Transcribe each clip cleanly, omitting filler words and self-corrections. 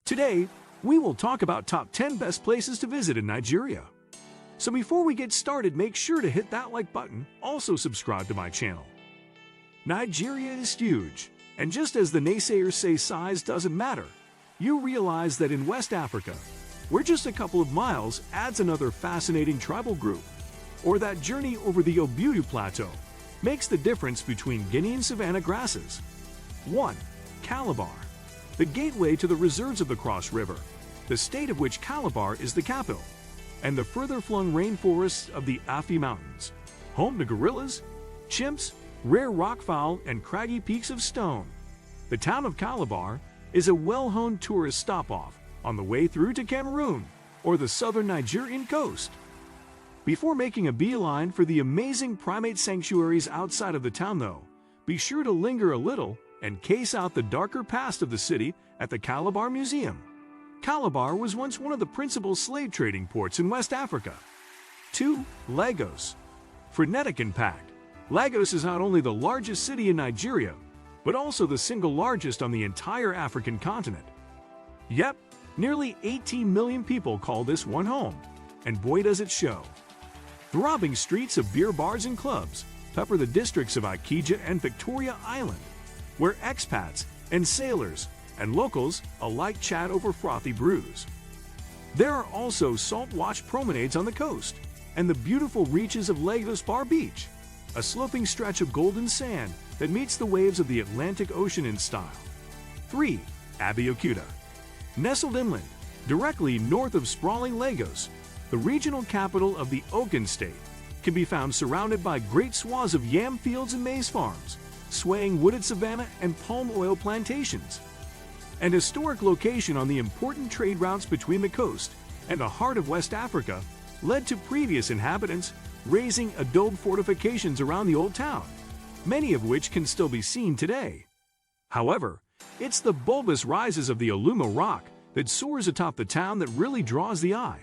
Today, we will talk about top 10 best places to visit in Nigeria. So before we get started, make sure to hit that like button, also subscribe to my channel. Nigeria is huge, and just as the naysayers say size doesn't matter, you realize that in West Africa, where just a couple of miles adds another fascinating tribal group, or that journey over the Obudu Plateau makes the difference between Guinean savanna grasses. 1. Calabar, the gateway to the reserves of the Cross River, the state of which Calabar is the capital, and the further-flung rainforests of the Afi Mountains, home to gorillas, chimps, rare rockfowl, and craggy peaks of stone. The town of Calabar is a well-honed tourist stop-off on the way through to Cameroon or the southern Nigerian coast. Before making a beeline for the amazing primate sanctuaries outside of the town though, be sure to linger a little and case out the darker past of the city at the Calabar Museum. Calabar was once one of the principal slave trading ports in West Africa. 2. Lagos. Frenetic and packed, Lagos is not only the largest city in Nigeria, but also the single largest on the entire African continent. Yep, nearly 18 million people call this one home, and boy does it show. Throbbing streets of beer bars and clubs pepper the districts of Ikeja and Victoria Island, where expats and sailors and locals alike chat over frothy brews. There are also salt-washed promenades on the coast, and the beautiful reaches of Lagos Bar Beach, a sloping stretch of golden sand that meets the waves of the Atlantic Ocean in style. 3. Abeokuta. Nestled inland, directly north of sprawling Lagos, the regional capital of the Ogun State, can be found surrounded by great swaths of yam fields and maize farms, swaying wooded savanna and palm oil plantations. An historic location on the important trade routes between the coast and the heart of West Africa led to previous inhabitants raising adobe fortifications around the old town, many of which can still be seen today. However, it's the bulbous rises of the Aluma Rock that soars atop the town that really draws the eye.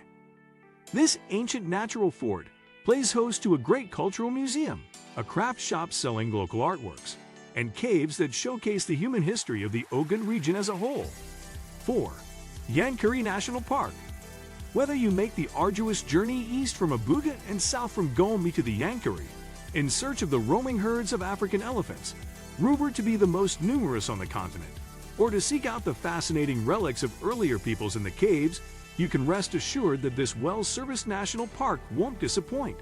This ancient natural fort plays host to a great cultural museum, a craft shop selling local artworks, and caves that showcase the human history of the Ogun region as a whole. 4. Yankari National Park. Whether you make the arduous journey east from Abuja and south from Gombe to the Yankari, in search of the roaming herds of African elephants, rumored to be the most numerous on the continent, or to seek out the fascinating relics of earlier peoples in the caves, you can rest assured that this well-serviced national park won't disappoint.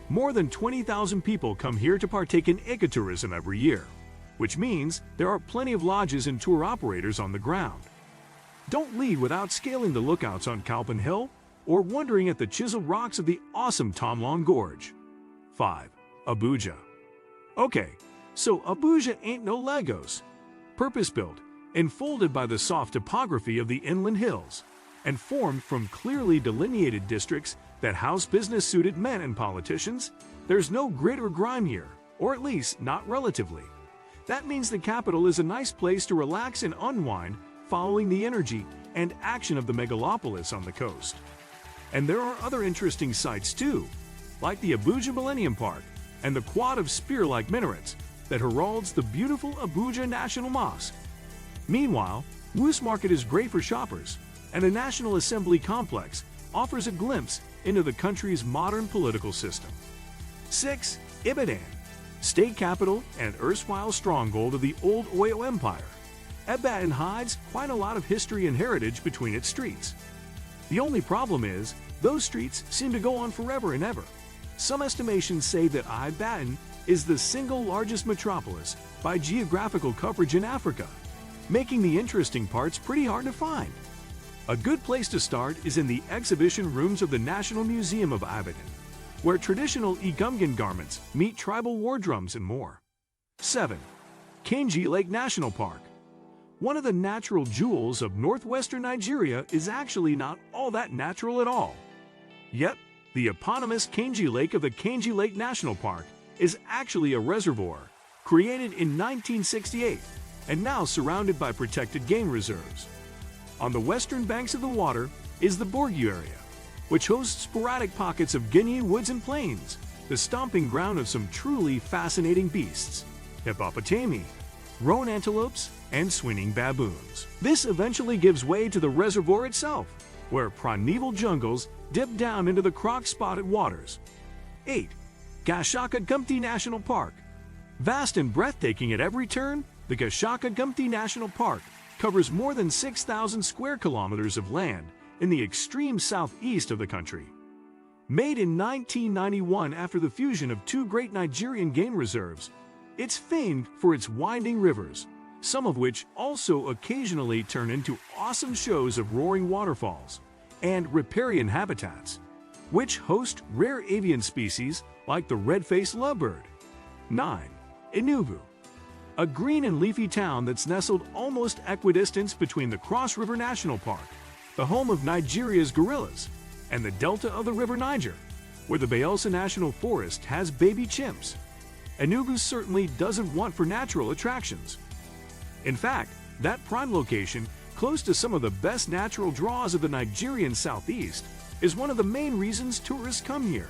More than 20,000 people come here to partake in ecotourism every year, which means there are plenty of lodges and tour operators on the ground. Don't leave without scaling the lookouts on Calpin Hill or wandering at the chiseled rocks of the awesome Tomlong Gorge. 5. Abuja. Okay, so Abuja ain't no Lagos. Purpose-built, enfolded by the soft topography of the inland hills, and formed from clearly delineated districts that house business-suited men and politicians, there's no grit or grime here, or at least not relatively. That means the capital is a nice place to relax and unwind following the energy and action of the megalopolis on the coast. And there are other interesting sights too, like the Abuja Millennium Park and the quad of spear-like minarets that heralds the beautiful Abuja National Mosque. Meanwhile, Wuse Market is great for shoppers, and the National Assembly complex offers a glimpse into the country's modern political system. 6. Ibadan, state capital and erstwhile stronghold of the old Oyo Empire. Ibadan hides quite a lot of history and heritage between its streets. The only problem is, those streets seem to go on forever and ever. Some estimations say that Ibadan is the single largest metropolis by geographical coverage in Africa, making the interesting parts pretty hard to find. A good place to start is in the exhibition rooms of the National Museum of Ibadan, where traditional Igungan garments meet tribal war drums and more. 7. Kainji Lake National Park. One of the natural jewels of northwestern Nigeria is actually not all that natural at all. Yep, the eponymous Kainji Lake of the Kainji Lake National Park is actually a reservoir created in 1968 and now surrounded by protected game reserves. On the western banks of the water is the Borgu area, which hosts sporadic pockets of Guinean woods and plains, the stomping ground of some truly fascinating beasts: hippopotami, roan antelopes, and swinging baboons. This eventually gives way to the reservoir itself, where primeval jungles dip down into the croc-spotted waters. 8. Gashaka-Gumti National Park. Vast and breathtaking at every turn, the Gashaka-Gumti National Park covers more than 6,000 square kilometers of land in the extreme southeast of the country. Made in 1991 after the fusion of two great Nigerian game reserves, it's famed for its winding rivers, some of which also occasionally turn into awesome shows of roaring waterfalls, and riparian habitats, which host rare avian species like the red-faced lovebird. 9. Enugu. A green and leafy town that's nestled almost equidistant between the Cross River National Park, the home of Nigeria's gorillas, and the delta of the River Niger, where the Bayelsa National Forest has baby chimps. Enugu certainly doesn't want for natural attractions. In fact, that prime location, close to some of the best natural draws of the Nigerian southeast, is one of the main reasons tourists come here.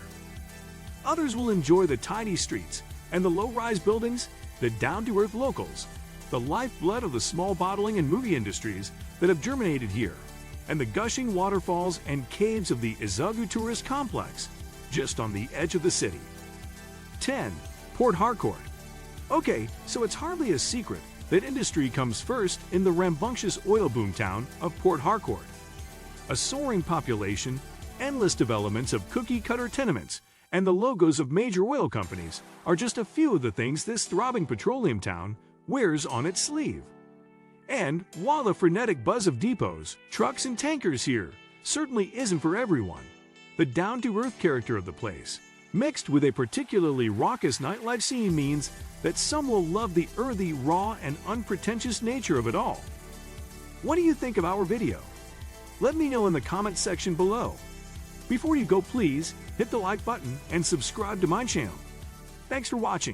Others will enjoy the tidy streets and the low-rise buildings, the down-to-earth locals, the lifeblood of the small bottling and movie industries that have germinated here, and the gushing waterfalls and caves of the Izagu Tourist Complex, just on the edge of the city. 10. Port Harcourt. Okay, so it's hardly a secret that industry comes first in the rambunctious oil boom town of Port Harcourt. A soaring population, endless developments of cookie-cutter tenements, and the logos of major oil companies are just a few of the things this throbbing petroleum town wears on its sleeve. And while the frenetic buzz of depots, trucks, and tankers here certainly isn't for everyone, the down-to-earth character of the place, mixed with a particularly raucous nightlife scene, means that some will love the earthy, raw, and unpretentious nature of it all. What do you think of our video? Let me know in the comments section below. Before you go, please hit the like button and subscribe to my channel. Thanks for watching.